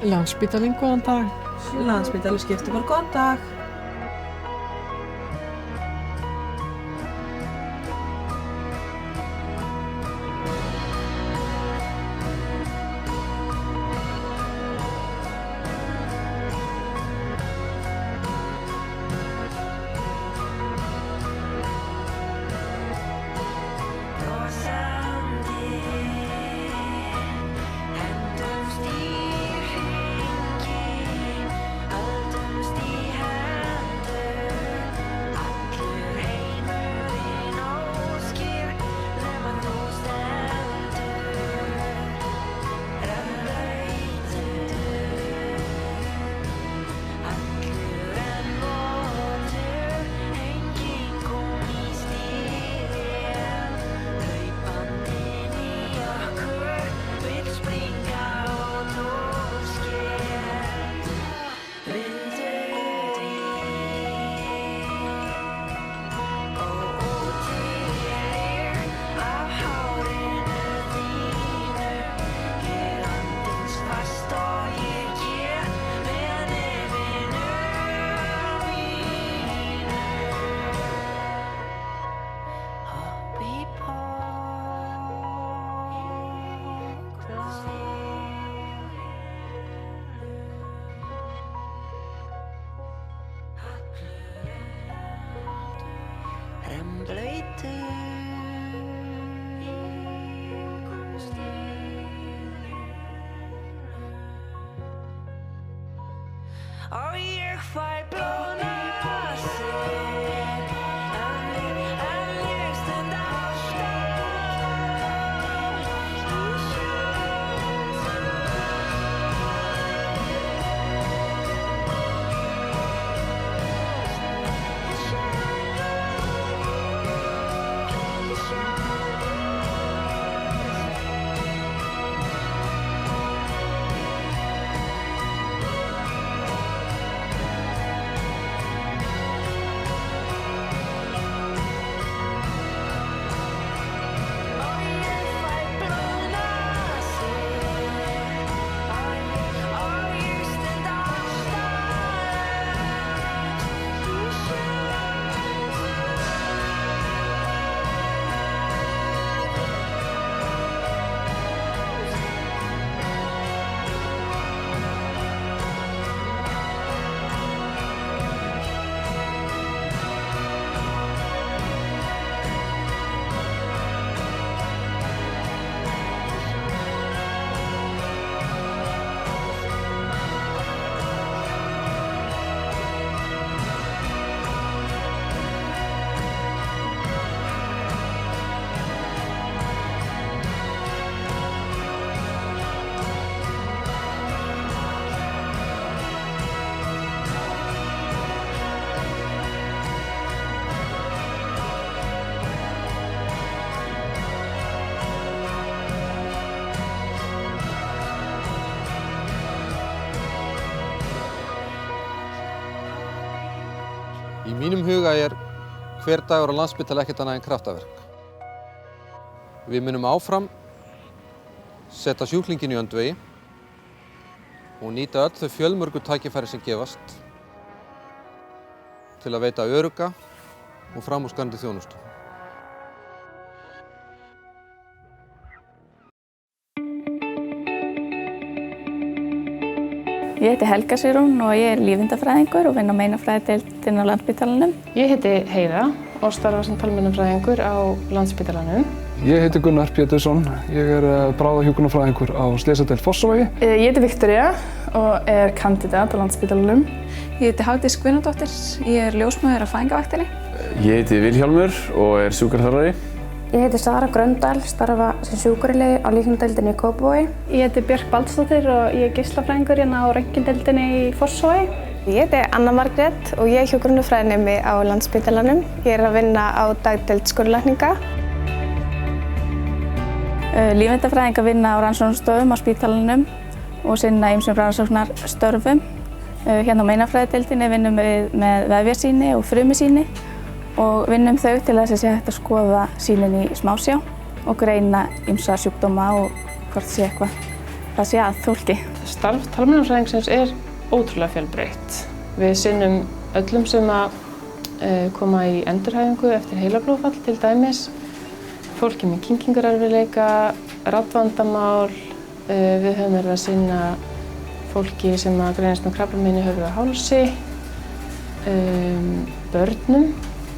Landspítalinn, góðan dag. Landspítalinn Skiptibór, góðan dag. Og ég fæ blóðnasir en ég stend alltaf Í mínum huga hver dagur á Landspítala ekkert annað en kraftaverk. Við munum áfram setja sjúklinginn í öndvegi og nýta öll þau fjölmörgu tækifæri sem gefast til að veita örugga og framúrskarandi þjónustu. Ég heiti Helga Sigrún og ég lífeindafræðingur og vinn á meinafræðideildinni á Landspítalanum. Ég heiti Heiða og starfa sem talmeinafræðingur á Landspítalanum. Ég heiti Gunnar Pétursson. Ég bráðahjúkrunarfræðingur á Slysadeild Fossvogi. Ég heiti Viktoría og kandidat á Landspítalanum. Ég heiti Hafdís Guðnadóttir. Ég ljósmóðir á fæðingarvaktinni. Ég heiti Vilhjálmur og sjúkraþjálfari. Ég heiti Sara Gröndal, starfa sem sjúkraliði á líknardeildinni í Kópavogi. Ég heiti Björk Baldsdóttir og ég geislafræðingur hérna á röntgendeildinni í Fossvogi. Ég heiti Anna Margrét og ég hjúkrunarfræðinemi á Landspítalanum. Ég að vinna á dagdeild skurðlækninga. Lífeindafræðingar vinna á rannsóknarstofum á spítalanum og sinna ýmsum rannsóknarstörfum. Hérna á meinafræðideildinni vinnum við með vefjasýni og frumusýni og vinnum þau til þess að sé hægt að skoða sýnin í smásjá og greina ýmsa sjúkdóma og hvort sé eitthvað það sé að fólki. Starf talmeinafræðingsins er ótrúlega fjölbreytt. Við sinnum öllum sem að koma í endurhæfingu eftir heilablóðfall til dæmis, fólki með kyngingarerfiðleika, raddvandamál, við höfum verið að sinna fólki sem að greinast með krabbamein í höfði og hálsi, börnum.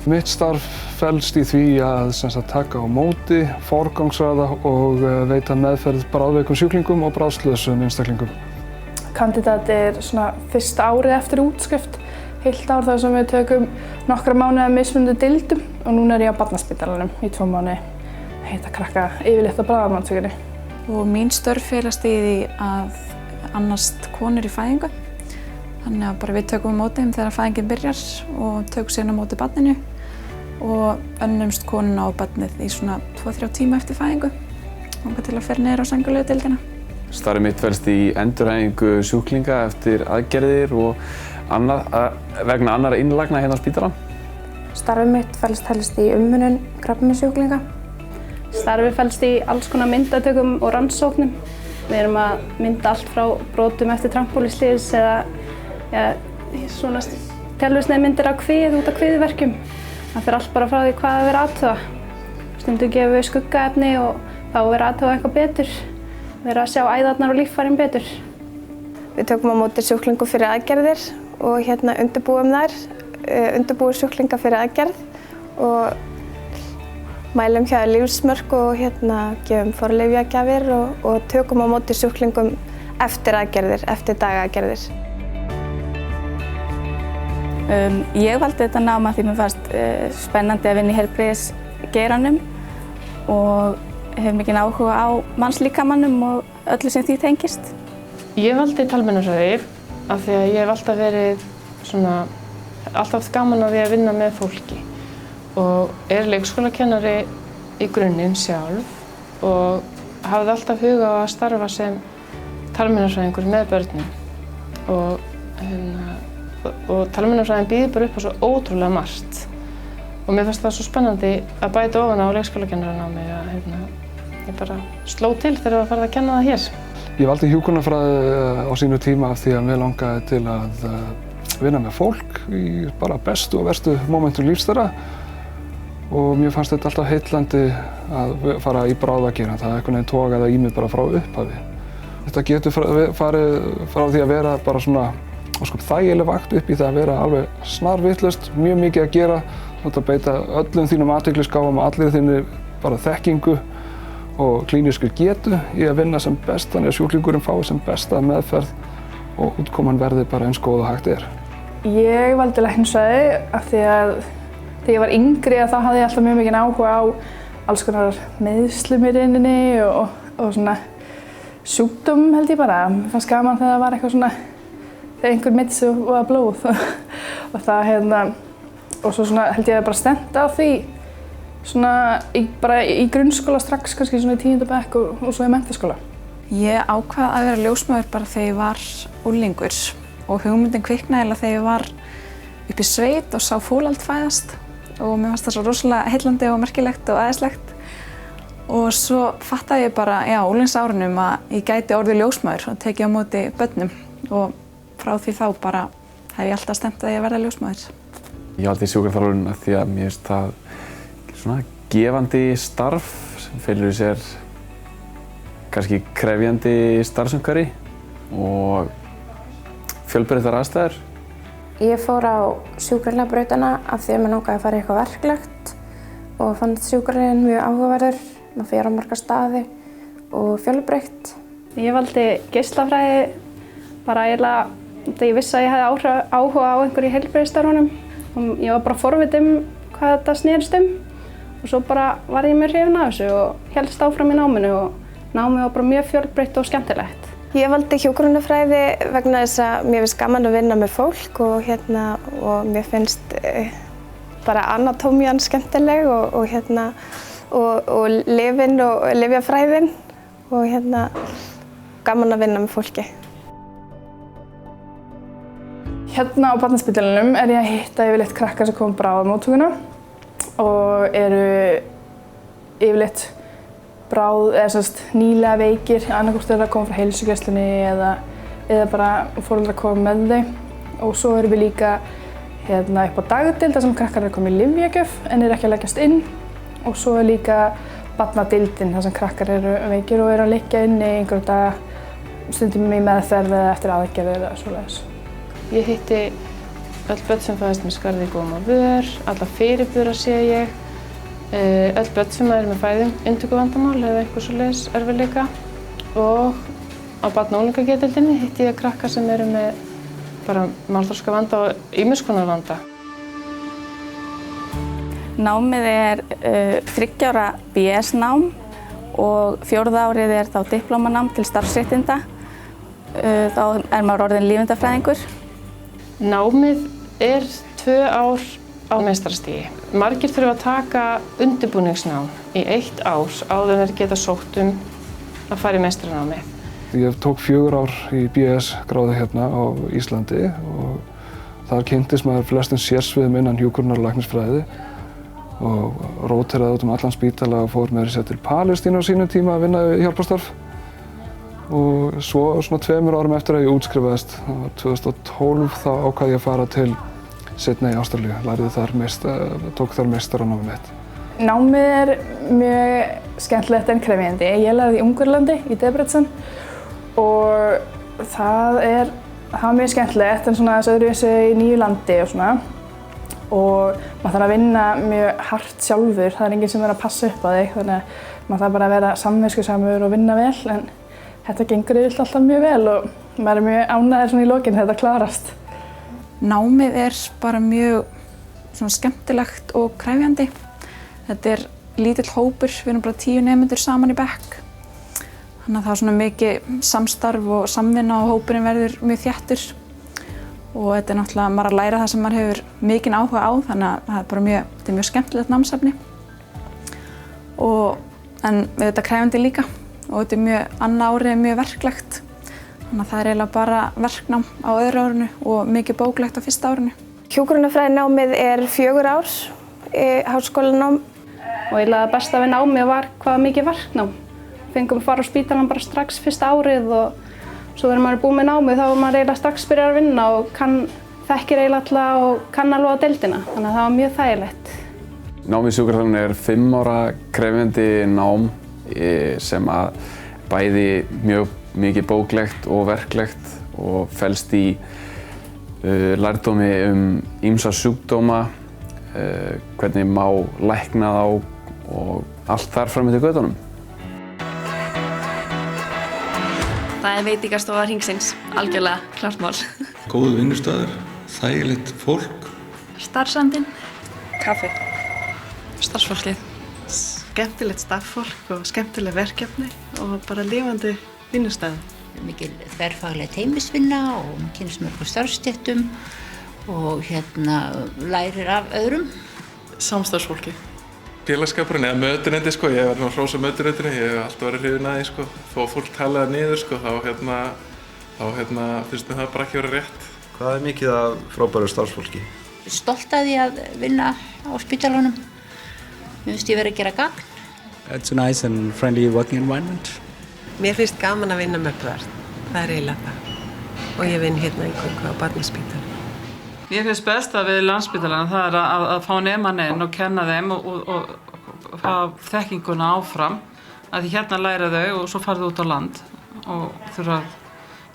Mitt starf felst í því að taka á móti, forgangsraða og veita meðferð bráðveikum sjúklingum og bráðslösum einstaklingum. Kandidat er svona fyrsta árið eftir útskrift, heilt ár þar sem við tökum nokkra mánuði af mismunandi deildum og núna er ég á Barnaspítalanum í 2 mánuði. Heita krakka yfirleitt á bráðamóttökunni. Og mín störf felast í því að annast konur í fæðingu. Þannig að bara við tökum á móti þeim þegar fæðingin byrjar og tökum síðan á móti barninu og önnumst konuna og barnið í svona 2-3 tíma eftir fæðingu þangað til að fer niður á sængurlegudeildina. Starfið mitt felst í endurhæfingu sjúklinga eftir aðgerðir og vegna annarra innlagna hérna á spítalann. Starfið mitt felst helst í umönnun krabbameinssjúklinga. Starfið felst í alls konar myndatökum og rannsóknum. Við erum að mynda allt frá brotum eftir trampólíslys eða svona telvisneiðmyndir af kvið út af kviðverkjum. Það fer allt bara frá því hvað að vera aðtöða. Stundum gefum við skuggaefni og þá vera aðtöða eitthvað betur. Vera að sjá æðarnar og líffærin betur. Við tökum á móti sjúklingum fyrir aðgerðir og undirbúum þær, undirbúum sjúklinga fyrir aðgerð og mælum hjá lífsmörk og gefum forlyfjagjafir og tökum á móti sjúklingum eftir aðgerðir, eftir dagaðgerðir. Ég valdi þetta nám af því mér fannst spennandi að vinna í heilbrigðisgeiranum og hef mikinn áhuga á mannslíkamanum og öllu sem því tengist. Ég valdi talmeinafræði af því að ég hef alltaf verið alltaf gaman að því að vinna með fólki og er leikskólakennari í grunninn sjálf og hafði alltaf huga á að starfa sem talmeinafræðingur með börnum og talmeinafræðin býður bara upp á svo ótrúlega margt og mér fannst það svo spennandi að bæta ofan á leikskólakennaranámi að ég bara sló til þegar ég var farið að kenna það hér. Ég valdi hjúkrunarfræði á sínu tíma af því að mér langaði til að vinna með fólk í bara bestu og verstu mómentum lífs þeirra og mér fannst þetta alltaf heillandi að fara í bráðageira. Það einhvern veginn togaði í mig bara frá upphafi. Þetta getur farið frá því að vera bara svona þægileg vakt upp í það að vera alveg snarvitlaust, mjög mikið að gera. Þú ert að beita öllum þínum athyglisgáfum og allir þinni bara þekkingu og klínískri getu í að vinna sem best þannig að sjúklingurinn fái sem besta meðferð og útkoman verði bara eins góð og hægt er. Ég valdi læknisfræði af því að þegar ég var yngri þá hafði ég alltaf mjög mikinn áhuga á alls konar meiðslum í rauninni og svona sjúkdóm held ég bara. Mér fannst gaman þegar það var eitthvað svona þegar einhver meiddi sig og var blóð og það og svo held ég að bara stefnt á því bara í grunnskóla strax kannski svona í 10. bekk og svo í menntaskóla. Ég ákvað að vera ljósmóðir bara þegar ég var unglingur og hugmyndin kviknaði eiginlega þegar ég var upp í sveit og sá fólald fæðast og mér fannst það svo rosalega heillandi og merkilegt og æðislegt. Og svo fattaði ég bara á unglingsárunum að ég gæti orðið ljósmóðir og tekið á móti börnum og frá því þá bara hef ég alltaf stefnt að ég verða ljósmóðir. Ég valdi sjúkraþjálfun af því að mér finnst það svona gefandi starf sem felur í sér kannski krefjandi starfsumhverfi og fjölbreyttar aðstæður. Ég fór á sjúkraliðabrautina af því að mér langaði að fara í eitthvað verklegt og fannst sjúkraliðinn mjög áhugaverður. Maður fer á marga staði og fjölbreytt. Ég valdi geislafræði bara eiginlega þegar ég vissi að ég hefði áhuga á einhverju í heilbrigðisstarfunum og ég var bara forvitin hvað þetta snerist og svo bara var ég mjög hrifin af þessu og hélst áfram í náminu og námið var bara mjög fjölbreytt og skemmtilegt. Ég valdi hjúkrunarfræði vegna þess að mér finnst gaman að vinna með fólk og mér finnst bara anatómían skemmtileg og lyfin og lyfjafræðin og gaman að vinna með fólki. Hérna á Barnaspítalanum er ég að hitta yfirleitt krakkar sem koma bráðamóttökuna og eru yfirleitt nýlega veikir, annarkvort er það að koma frá heilsugæslunni eða bara foreldrar koma með þau. Og svo erum við líka upp á dagdeild þar sem krakkar eru að koma í lyfjagjöf en eru ekki að leggjast inn. Og svo er líka barnadeildin þar sem krakkar eru veikir og eru að liggja inn í einhverja daga, stundum í meðferð eða eftir aðgerðir eða svoleiðis. Ég hitti öll börn sem fæðast með skarð í góma vör, alla fyrirbura sé ég, öll börn sem eru með inntökuvandamál eða eitthvað svoleiðis erfiðleika og á barna- og unglingageðdeildinni hitti ég krakka sem eru með bara málþroskavanda og ýmiss konar vanda. Námið er 3 ára BS-nám og 4. árið er þá diplómanám til starfsréttinda. Þá er maður orðinn lífeindafræðingur. Námið er 2 ár á meistarastigi. Margir þurfa að taka undirbúningsnám í 1 ár áður en þeir geta sótt að fara í meistaranámi. Ég tók 4 ár í BS-gráðu hérna á Íslandi og þar kynntist maður flestum sérsviðum innan hjúkrunar- og læknisfræði og róteraði út allan spítala og fór með sér til Palestínu á sínum tíma að vinna í hjálparstarf. Og svo svona 2 árum eftir að ég útskrifaðist, það var 2012, þá ákvað ég að fara til Sydney í Ástralíu, tók þar meistaranámið mitt. Námið er mjög skemmtilegt en krefjandi. Ég lærði í Ungverjalandi, í Debrecen og það var mjög skemmtilegt en svona þessu öðruvísi í nýju landi og svona. Og maður þarf að vinna mjög hart sjálfur, það er enginn sem er að passa upp á þig, þannig að maður þarf bara að vera samviskusamur og vinna vel, en þetta gengur yfirleitt alltaf mjög vel og maður er mjög ánægður svona í lokin þegar þetta klárast. Námið er bara mjög svona skemmtilegt og krefjandi. Þetta er lítill hópur, við erum bara 10 nemendur saman í bekk. Þannig að það er svona mikið samstarf og samvinna og hópurinn verður mjög þéttur. Og þetta er náttúrulega maður að læra það sem maður hefur mikinn áhuga á, þannig að það er bara mjög skemmtilegt námsefni. En þetta er krefjandi líka og þetta er annað árið er mjög verklegt. Þannig að það er eiginlega bara verknám á öðru árinu og mikið bóklegt á fyrsta árinu. Hjúkrunarfræðinámið er 4 ár háskólanám. Og eiginlega besta við námið var hvað mikið verknám. Fengum að fara á spítalann bara strax fyrsta árið og svo þegar maður er búinn með námið þá er maður eiginlega strax byrjað að vinna og þekkir eiginlega alla og kann alveg á deildina. Þannig að það var mjög þægilegt. Nám í sjúkraþjálfun er 5 ára krefjandi nám sem að bæði mjög mikið bóklegt og verklegt og felst í lærdómi ýmsa sjúkdóma, hvernig má lækna þá og allt þar fram eftir götunum. Það er veitingastofa Hringsins, algjörlega klárt mál. Góð vinnustaður, þægilegt fólk. Starfsandinn. Kaffi. Starfsfólkið. Skemmtilegt starffólk og skemmtileg verkefni og bara lifandi vinnustaður. Mikil þverfagleg teymisvinna og kynnist mörgum starfsstéttum og lærir af öðrum. Samstarfsfólki. Félagsskapurinn eða mötuneyti sko, ég var að hrósa mötuneytinu, ég hef alltaf verið hrifinn að því sko. Þó að fólk talaði niður sko, þá finnst mér það bara ekki verið rétt. Hvað er mikið af frábæru starfsfólki? Stolt að því að vinna á spítalanum. Mér finnst ég verið að gera gagn. It's a nice and friendly working environment. Mér finnst gaman að vinna með börn, það er eiginlega það. Og ég vinn hérna einhverju á barnaspítalanum. Mér finnst best að við Landspítalanum það er að fá nemann inn og kenna þeim og fá þekkinguna áfram. Að því hérna læra þau og svo fara þau út á land og þurfa að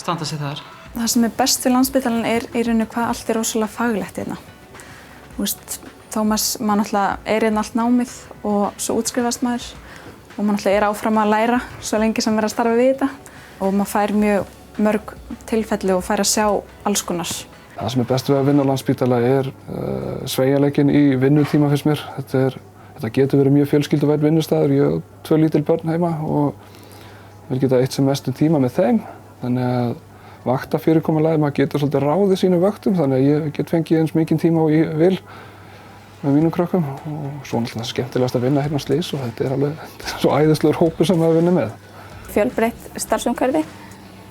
standa sig þar. Það sem er best við Landspítalanum er í rauninu hvað allt er rosalega faglegt hérna. Þó maður náttúrulega er hérna allt námið og svo útskrifast maður og maður náttúrulega er áfram að læra svo lengi sem er að starfa við þetta og maður fær mjög mörg tilfelli og fær að sjá alls konar. Það sem er best við að vinna á Landspítala er sveigjanleikinn í vinnutíma finnst mér. Þetta getur verið mjög fjölskylduvæn vinnustaður. Ég hef 2 lítil börn heima og vil geta eitt sem mestum tíma með þeim. Þannig að vaktafyrirkomulagið, maður getur svolítið ráðið sínum vöktum, þannig að ég get fengið eins mikinn tíma og ég vil með mínum krökkum. Og svo náttúrulega skemmtilegast að vinna hérna á Slís og þetta er alveg svo æðislegur hópur sem maður vinnur með. Fjölbreytt starfsumhverfi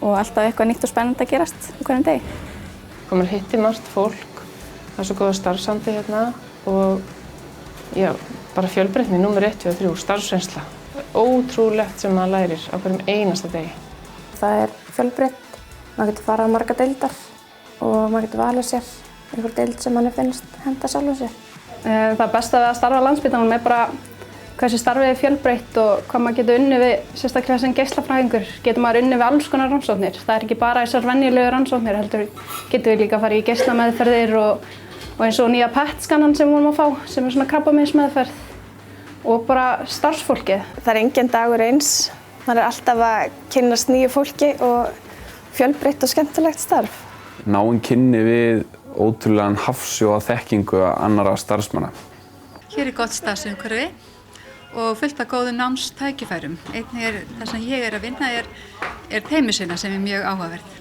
og alltaf eitthvað nýtt og spennandi að gerast á hverjum degi. Maður hitti margt fólk, það er svo góða starfsandi hérna og já, bara fjölbreytni númer 1 og 3, starfsreynsla. ótrúlegt sem maður lærir á hverjum einasta degi. Það fjölbreytt, maður getur farið á margar deildar og maður getur valið sér einhver deild sem manni finnst henta sjálfum sér. Það besta við að starfa á Landspítalanum bara hversu starfið fjölbreytt og hvað maður getur unnið við, sérstaklega sem geislafræðingur, getur maður unnið við alls konar rannsóknir. Það ekki bara þessar venjulegu rannsóknir, heldur getur við líka að fara í geislameðferðir og eins og nýja PET-skannan sem við vorum að fá, sem svona krabbameinsmeðferð og bara starfsfólkið. Það engin dagur eins. Maður alltaf að kynnast nýju fólki og fjölbreytt og skemmtilegt starf. Náin kynni við ótrúlegan hafsjó af þekkingu annarra starfsmanna. Hér gott starfsumhverfi og fullt af góðum námstækifærum. Einnig það sem ég að vinna teymisvinna sem mjög áhugaverð.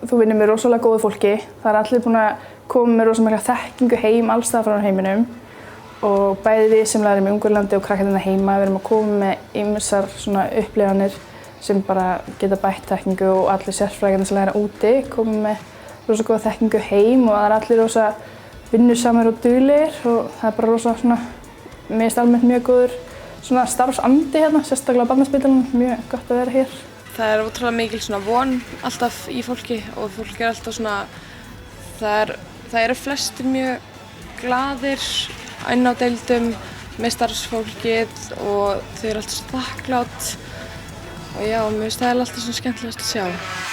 Þú vinnur með rosalega góðu fólki. Það allir búin að koma með rosalega þekkingu heim alls staðar frá heiminum. Og bæði við sem lærum í Ungverjalandi og krakkarnir heima, við erum að koma með ýmsar svona upplifanir sem bara geta bætt þekkingu og allir sérfræðingarnir sem læra úti koma með rosa góða þekkingu heim og það allir rosa vinnusamir og duglegir og það bara rosa svona, mér finnst almennt mjög góður svona starfsandi hérna, sérstaklega á Barnaspítalanum, mjög gott að vera hér. Það ótrúlega mikil svona von alltaf í fólki og fólk alltaf svona, það eru flestir mjög glaðir inn á deildum með starfsfólkið og þau alltaf svo þakklátt og já, mér finnst það alltaf svona skemmtilegast að sjá.